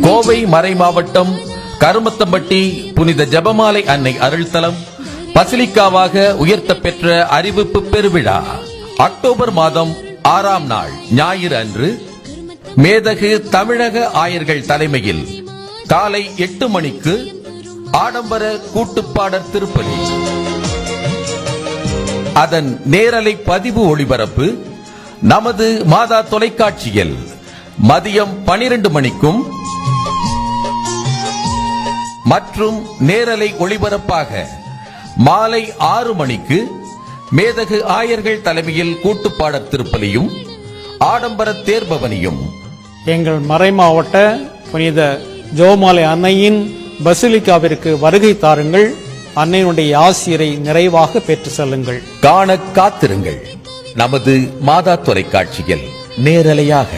கோவை மறை மாவட்டம் கருமத்தம்பட்டி புனித ஜெபமாலை அன்னை அருள்தலம் பசிலிக்காவாக உயர்த்த பெற்ற அறிவிப்பு பெருவிழா அக்டோபர் மாதம் 6ஆம் நாள் ஞாயிறு அன்று மேதகு தமிழக ஆயர்கள் தலைமையில் காலை 8 மணிக்கு ஆடம்பர கூட்டுப்பாடற் திருப்பலி, அதன் நேரலை பதிவு ஒளிபரப்பு நமது மாதா தொலைக்காட்சியில் மதியம் 12 மணிக்கும் மற்றும் நேரலை ஒளிபரப்பாக மாலை 6 மணிக்கு மேதகு ஆயர்கள் தலைமையில் கூட்டுப்பாடற் திருப்பலியும் ஆடம்பர தேர்பவனியும் எங்கள் மறை மாவட்ட புனித ஜெபமாலை அன்னையின் பசிலிக்காவிற்கு வருகை தாருங்கள். அன்னையினுடைய ஆசிரை நிறைவாக பெற்று செல்லுங்கள். காண காத்திருங்கள் நமது மாதா தொலைக்காட்சியில் நேரலையாக.